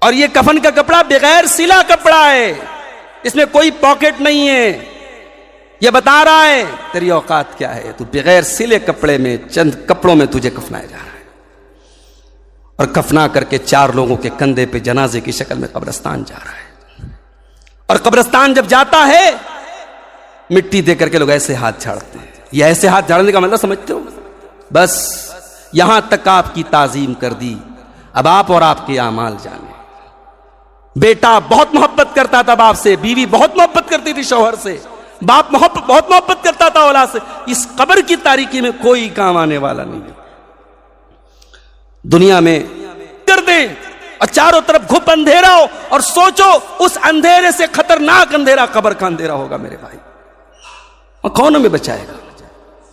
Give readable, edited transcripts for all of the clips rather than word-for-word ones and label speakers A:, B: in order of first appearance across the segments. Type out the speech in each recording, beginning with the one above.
A: اور یہ کفن کا کپڑا بغیر سلا کپڑا ہے، اس میں کوئی پاکٹ نہیں ہے. یہ بتا رہا ہے تیری اوقات کیا ہے، تو بغیر سلے کپڑے میں چند کپڑوں میں تجھے کفنایا جا رہا ہے. اور کفنا کر کے 4 لوگوں کے کندھے پہ جنازے کی شکل میں قبرستان جا رہا ہے. اور قبرستان جب جاتا ہے مٹی دے کر کے لوگ ایسے ہاتھ جھاڑتے ہیں. یہ ایسے ہاتھ جھاڑنے کا مطلب سمجھتے ہو؟ بس یہاں تک آپ کی تعظیم کر دی، اب آپ اور آپ کے اعمال جانے. بیٹا بہت محبت کرتا تھا باپ سے، بیوی بہت محبت کرتی تھی شوہر سے، باپ بہت محبت کرتا تھا اولاد سے. اس قبر کی تاریکی میں کوئی کام آنے والا نہیں ہے. دنیا میں کر دیں اور چاروں طرف گھپ اندھیرا ہو، اور سوچو اس اندھیرے سے خطرناک اندھیرا قبر کا اندھیرا ہوگا میرے بھائی. وہاں کون ہمیں بچائے گا؟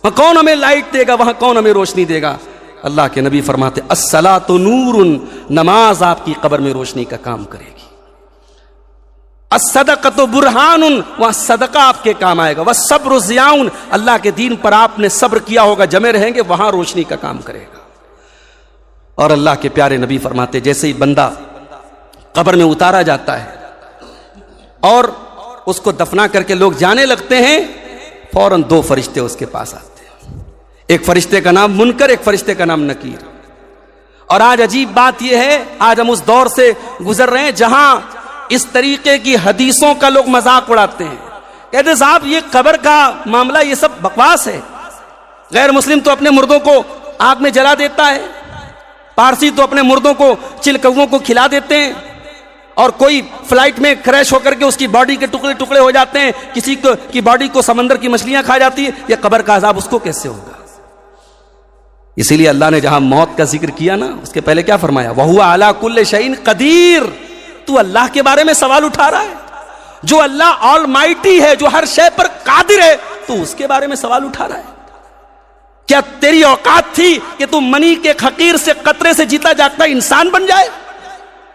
A: وہاں کون ہمیں لائٹ دے گا؟ وہاں کون ہمیں روشنی دے گا؟ اللہ کے نبی فرماتے الصلاۃ نور، نماز آپ کی قبر میں روشنی کا کام کرے گی. الصدقۃ برہان، وہاں صدقہ آپ کے کام آئے گا. والصبر ضیاء، اللہ کے دین پر آپ نے صبر کیا ہوگا، جمے رہیں گے، وہاں روشنی کا کام کرے گا. اور اللہ کے پیارے نبی فرماتے جیسے ہی بندہ قبر میں اتارا جاتا ہے اور اس کو دفنا کر کے لوگ جانے لگتے ہیں، فوراً 2 فرشتے اس کے پاس آتے ہیں. ایک فرشتے کا نام منکر، ایک فرشتے کا نام نکیر. اور آج عجیب بات یہ ہے، آج ہم اس دور سے گزر رہے ہیں جہاں اس طریقے کی حدیثوں کا لوگ مذاق اڑاتے ہیں. کہتے ہیں صاحب یہ قبر کا معاملہ یہ سب بکواس ہے. غیر مسلم تو اپنے مردوں کو آگ میں جلا دیتا ہے، پارسی تو اپنے مردوں کو چلکووں کو کھلا دیتے ہیں، اور کوئی فلائٹ میں کریش ہو کر کے اس کی باڈی کے ٹکڑے ٹکڑے ہو جاتے ہیں، کسی کی باڈی کو سمندر کی مچھلیاں کھا جاتی ہیں. یہ قبر کا عذاب اس کو کیسے ہوگا؟ اسی لیے اللہ نے جہاں موت کا ذکر کیا نا، اس کے پہلے کیا فرمایا؟ وَهُوَ عَلَىٰ كُلِّ شَيْءٍ قَدِيرٌ. تو اللہ کے بارے میں سوال اٹھا رہا ہے، جو اللہ آل مائٹی ہے، جو ہر شے پر قادر ہے، تو اس کے بارے میں سوال اٹھا رہا ہے. کیا تیری اوقات تھی کہ تو منی کے ایک حقیر سے قطرے سے جیتا جاگتا انسان بن جائے؟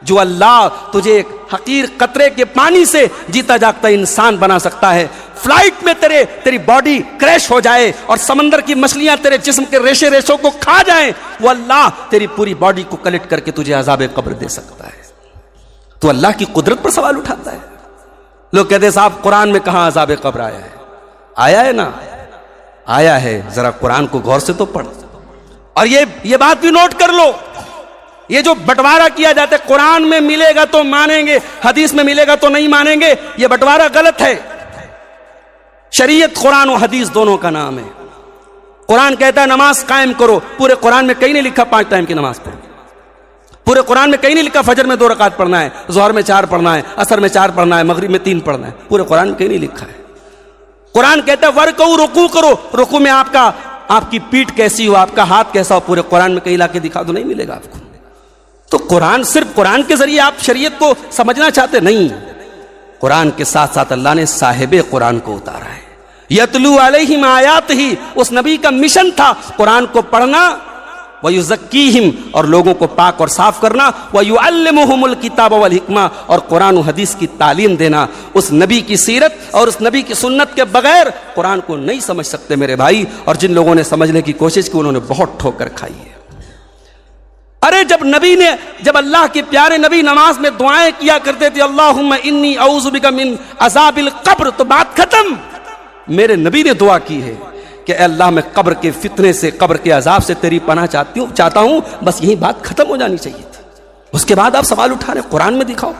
A: جو اللہ تجھے ایک حقیر قطرے کے پانی سے جیتا جاگتا انسان بنا سکتا ہے. فلائٹ میں تیری باڈی کریش ہو جائے اور سمندر کی مچھلیاں تیرے جسم کے ریشے ریشوں کو کھا جائیں، وہ اللہ تیری پوری باڈی کو کلیکٹ کر کے تجھے عذاب قبر دے سکتا ہے. تو اللہ کی قدرت پر سوال اٹھاتا ہے. لوگ کہتے ہیں صاحب قرآن میں کہاں عذاب قبر آیا ہے؟ آیا ہے نا، آیا ہے. ذرا قرآن کو غور سے تو پڑھ. اور یہ بات بھی نوٹ کر لو، یہ جو بٹوارا کیا جاتا ہے قرآن میں ملے گا تو مانیں گے، حدیث میں ملے گا تو نہیں مانیں گے، یہ بٹوارا غلط ہے. شریعت قرآن و حدیث دونوں کا نام ہے. قرآن کہتا ہے نماز قائم کرو، پورے قرآن میں کہیں نہیں لکھا 5 ٹائم کی نماز پڑھو. پورے قرآن میں کہیں نہیں لکھا فجر میں 2 رکعت پڑھنا ہے، ظہر میں 4 پڑھنا ہے، عصر میں 4 پڑھنا ہے، مغرب میں 3 پڑھنا ہے. پورے قرآن میں کہیں نہیں لکھا ہے. قرآن کہتا ہے ورکعوا، رکوع کرو. رکوع میں آپ کی پیٹھ کیسی ہو، آپ کا ہاتھ کیسا ہو، پورے قرآن میں کہیں لا کے دکھا دو، نہیں ملے گا آپ کو. تو قرآن صرف قرآن کے ذریعے آپ شریعت کو سمجھنا چاہتے نہیں. قرآن کے ساتھ ساتھ اللہ نے صاحب قرآن کو اتارا ہے. یتلو علیہم آیاتہ، اس نبی کا مشن تھا قرآن کو پڑھنا، وَيُزَكِّيهِمْ، اور لوگوں کو پاک اور صاف کرنا، وَيُعَلِّمُهُمُ الْكِتَابَ وَالْحِکْمَةَ، اور قرآن و حدیث کی تعلیم دینا. اس نبی کی سیرت اور اس نبی کی سنت کے بغیر قرآن کو نہیں سمجھ سکتے میرے بھائی. اور جن لوگوں نے سمجھنے کی کوشش کی انہوں نے بہت ٹھوکر کھائی ہے. ارے جب اللہ کے پیارے نبی نماز میں دعائیں کیا کرتے تھے اللہم انی اعوذ بک من عذاب القبر، تو بات ختم. میرے نبی نے دعا کی ہے کہ اے اللہ میں قبر کے فتنے سے، قبر کے عذاب سے تیری پناہ چاہتا ہوں. بس یہی بات ختم ہو جانی چاہیے تھی. اس کے بعد آپ سوال اٹھا رہے قرآن میں دکھاؤ.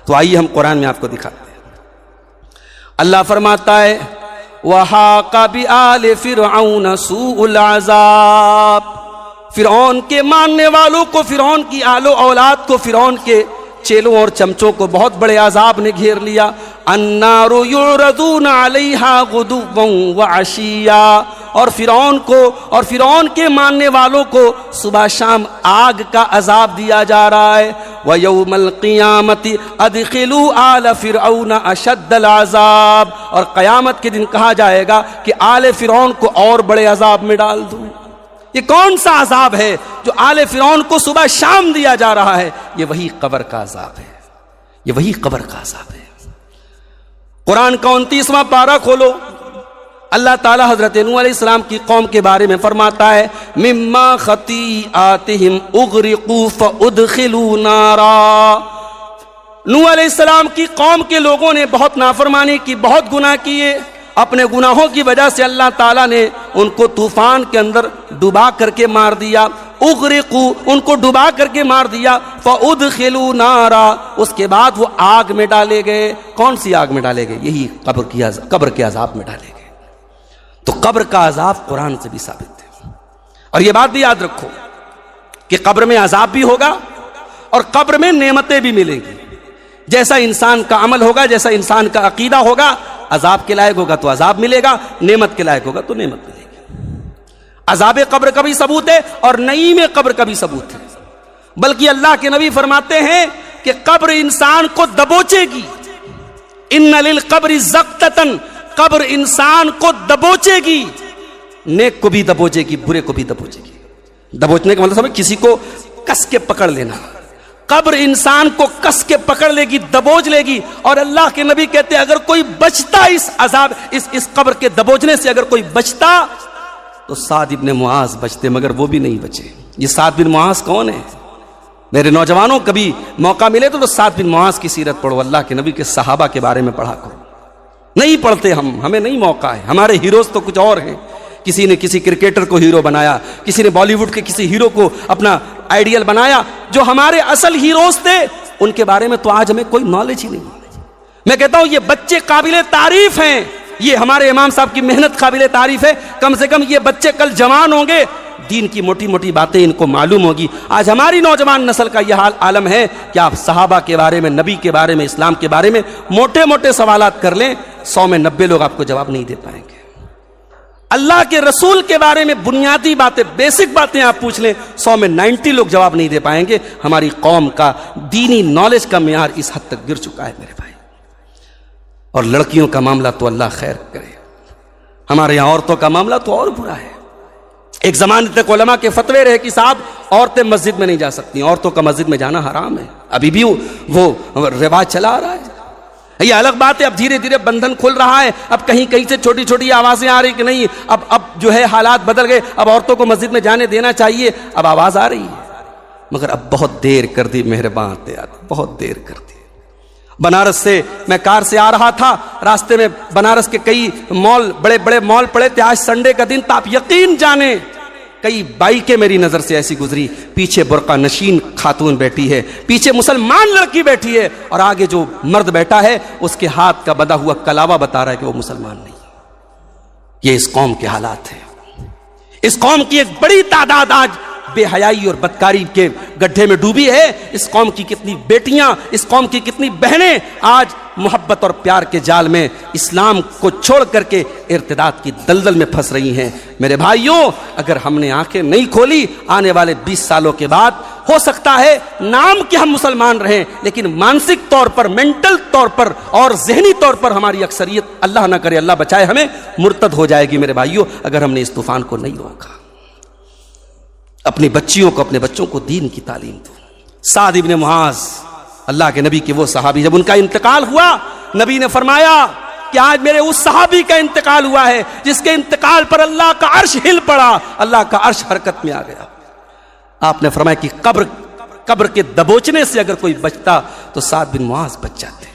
A: تو آئیے ہم قرآن میں آپ کو دکھاتے ہیں. اللہ فرماتا ہے وَحَاقَ بِآلِ فِرْعَوْنَ سُوءُ الْعَذَابِ، فرعون کے ماننے والوں کو، فرعون کی آل و اولاد کو، فرعون کے چیلوں اور چمچوں کو بہت بڑے عذاب نے گھیر لیا. النار یعرضون علیہا غدوا وعشیا، اور فرعون کو اور فرعون کے ماننے والوں کو صبح شام آگ کا عذاب دیا جا رہا ہے. ویوم القیامت ادخلوا آل فرعون اشد العذاب، اور قیامت کے دن کہا جائے گا کہ آل فرعون کو اور بڑے عذاب میں ڈال دوں. یہ کون سا عذاب ہے جو آل فرعون کو صبح شام دیا جا رہا ہے؟ یہ وہی قبر کا عذاب ہے. یہ وہی قبر کا عذاب ہے. قرآن کا 29واں پارہ کھولو. اللہ تعالیٰ حضرت نوح علیہ السلام کی قوم کے بارے میں فرماتا ہے مما خطیئاتہم اغرقوا فادخلوا نارا، نوح علیہ السلام کی قوم کے لوگوں نے بہت نافرمانی کی، بہت گناہ کیے، اپنے گناہوں کی وجہ سے اللہ تعالیٰ نے ان کو طوفان کے اندر ڈبا کر کے مار دیا، اغرقوا، ان کو ڈبا کر کے مار دیا، فادخلوا نارا، اس کے بعد وہ آگ میں ڈالے گئے۔ کون سی آگ میں ڈالے گئے؟ یہی قبر کے عذاب میں ڈالے گئے۔ تو قبر کا عذاب قرآن سے بھی ثابت ہے، اور یہ بات بھی یاد رکھو کہ قبر میں عذاب بھی ہوگا اور قبر میں نعمتیں بھی ملیں گی۔ جیسا انسان کا عمل ہوگا، جیسا انسان کا عقیدہ ہوگا، عذاب کے لائق ہوگا تو عذاب ملے گا، نعمت کے لائق ہوگا تو نعمت ملے گی۔ عذاب قبر کا بھی ثبوت ہے اور نعیم قبر کا بھی ثبوت ہے، بلکہ اللہ کے نبی فرماتے ہیں کہ قبر انسان کو دبوچے گی۔ ان للقبر زقتتن، قبر انسان کو دبوچے گی، نیک کو بھی دبوچے گی، برے کو بھی دبوچے گی۔ دبوچنے کا مطلب ہے کسی کو کس کے پکڑ لینا۔ قبر انسان کو کس کے پکڑ لے گی، دبوچ لے گی، اور اللہ کے نبی کہتے ہیں اگر کوئی بچتا اس عذاب اس قبر کے دبوچنے سے، اگر کوئی بچتا تو سعد بن معاذ بچتے، مگر وہ بھی نہیں بچے۔ یہ سعد بن معاذ کون ہے؟ میرے نوجوانوں، کبھی موقع ملے تو سعد بن معاذ کی سیرت پڑھو، اللہ کے نبی کے صحابہ کے بارے میں پڑھا کرو۔ نہیں پڑھتے ہمیں نہیں موقع ہے، ہمارے ہیروز تو کچھ اور ہیں۔ کسی نے کسی کرکٹر کو ہیرو بنایا، کسی نے بالی ووڈ کے کسی ہیرو کو اپنا آئیڈیل بنایا، جو ہمارے اصل ہیروز تھے ان کے بارے میں تو آج ہمیں کوئی نالج ہی نہیں۔ میں کہتا ہوں یہ بچے قابل تعریف ہیں، یہ ہمارے امام صاحب کی محنت قابل تعریف ہے۔ کم سے کم یہ بچے کل جوان ہوں گے، دین کی موٹی موٹی باتیں ان کو معلوم ہوگی۔ آج ہماری نوجوان نسل کا یہ حال عالم ہے کہ آپ صحابہ کے بارے میں، نبی کے بارے میں، اسلام کے بارے میں موٹے موٹے سوالات کر لیں، 100 میں 90 لوگ آپ کو جواب نہیں دے پائیں گے۔ اللہ کے رسول کے بارے میں بنیادی باتیں، بیسک باتیں آپ پوچھ لیں، 100 میں 90 لوگ جواب نہیں دے پائیں گے۔ ہماری قوم کا دینی نالج کا معیار اس حد تک گر چکا ہے میرے بھائی۔ اور لڑکیوں کا معاملہ تو اللہ خیر کرے، ہمارے یہاں عورتوں کا معاملہ تو اور برا ہے۔ ایک زمانے تک علماء کے فتوے رہے کہ صاحب عورتیں مسجد میں نہیں جا سکتی، عورتوں کا مسجد میں جانا حرام ہے، ابھی بھی وہ رواج چلا آ رہا ہے۔ یہ الگ بات ہے، اب دھیرے دھیرے بندھن کھل رہا ہے، اب کہیں کہیں سے چھوٹی چھوٹی آوازیں آ رہی کہ نہیں، اب جو ہے حالات بدل گئے، اب عورتوں کو مسجد میں جانے دینا چاہیے، اب آواز آ رہی ہے، مگر اب بہت دیر کر دی، مہربان بہت دیر کر دی۔ بنارس سے میں کار سے آ رہا تھا، راستے میں بنارس کے کئی مال، بڑے بڑے مال پڑے تھے، آج سنڈے کا دن تھا، آپ یقین جانے کئی بائکیں میری نظر سے ایسی گزری، پیچھے برقع نشین خاتون بیٹھی ہے، پیچھے مسلمان لڑکی بیٹھی ہے، اور آگے جو مرد بیٹھا ہے اس کے ہاتھ کا بندھا ہوا کلاوہ بتا رہا ہے کہ وہ مسلمان نہیں۔ یہ اس قوم کے حالات ہیں۔ اس قوم کی ایک بڑی تعداد آج بے حیائی اور بدکاری کے گڈھے میں ڈوبی ہے۔ اس قوم کی کتنی بیٹیاں، اس قوم کی کتنی بہنیں آج محبت اور پیار کے جال میں اسلام کو چھوڑ کر کے ارتداد کی دلدل میں پھنس رہی ہیں۔ میرے بھائیوں، اگر ہم نے آنکھیں نہیں کھولی، آنے والے 20 سالوں کے بعد ہو سکتا ہے نام کہ ہم مسلمان رہیں، لیکن مانسک طور پر، مینٹل طور پر اور ذہنی طور پر ہماری اکثریت، اللہ نہ کرے، اللہ بچائے ہمیں، مرتد ہو جائے گی میرے بھائیوں، اگر ہم نے اس طوفان کو نہیں روکا۔ اپنی بچیوں کو، اپنے بچوں کو دین کی تعلیم دو۔ سعد بن معاذ، اللہ کے نبی کے وہ صحابی، جب ان کا انتقال ہوا، نبی نے فرمایا کہ آج میرے اس صحابی کا انتقال ہوا ہے جس کے انتقال پر اللہ کا عرش ہل پڑا، اللہ کا عرش حرکت میں آ گیا۔ آپ نے فرمایا کہ قبر کے دبوچنے سے اگر کوئی بچتا تو سعد بن معاذ بچ جاتے۔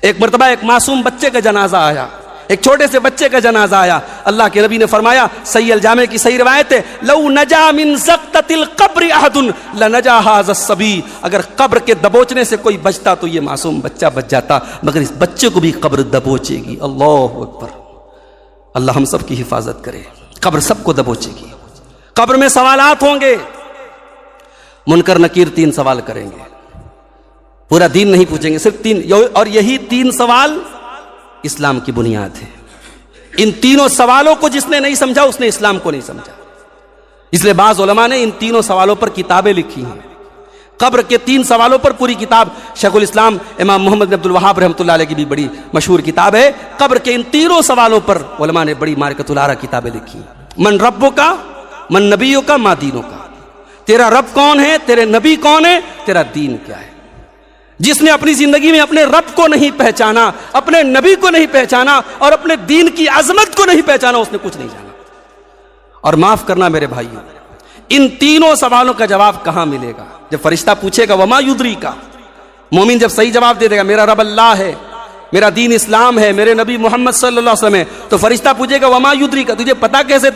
A: ایک مرتبہ ایک معصوم بچے کا جنازہ آیا، ایک چھوٹے سے بچے کا جنازہ آیا، اللہ کے نبی نے فرمایا، صحیح الجامع کی صحیح روایت ہے، لو نجا من زقتۃ القبر احد لنجا هذا الصبی، اگر قبر کے دبوچنے سے کوئی بچتا تو یہ معصوم بچہ بچ جاتا، مگر اس بچے کو بھی قبر دبوچے گی۔ اللہ اکبر، اللہ ہم سب کی حفاظت کرے۔ قبر سب کو دبوچے گی، قبر میں سوالات ہوں گے، منکر نکیر 3 سوال کریں گے، پورا دین نہیں پوچھیں گے، صرف 3، اور یہی 3 سوال اسلام کی بنیاد ہے۔ ان تینوں سوالوں کو جس نے نہیں سمجھا اس نے اسلام کو نہیں سمجھا۔ اس لیے بعض علماء نے ان تینوں سوالوں پر کتابیں لکھی ہیں۔ قبر کے 3 سوالوں پر پوری کتاب، شیخ الاسلام امام محمد بن عبد الوہاب رحمۃ اللہ علیہ کی بھی بڑی مشہور کتاب ہے۔ قبر کے ان تینوں سوالوں پر علماء نے بڑی مارکۃ الارا کتابیں لکھی ہیں۔ من ربک، من نبیک، ما دینک، تیرا رب کون ہے، تیرے نبی کون ہے، تیرا دین کیا ہے۔ جس نے اپنی زندگی میں اپنے رب کو نہیں پہچانا، اپنے نبی کو نہیں پہچانا اور اپنے دین کی عظمت کو نہیں پہچانا، اس نے کچھ نہیں جانا۔ اور معاف کرنا میرے بھائیوں، ان تینوں سوالوں کا جواب کہاں ملے گا؟ جب فرشتہ پوچھے گا وما یدری کا، مومن جب صحیح جواب دے دے گا میرا رب اللہ ہے، میرا دین اسلام ہے، میرے نبی محمد صلی اللہ علیہ وسلم ہے، تو فرشتہ پوچھے گا وما یدری کا، تجھے پتا کیسے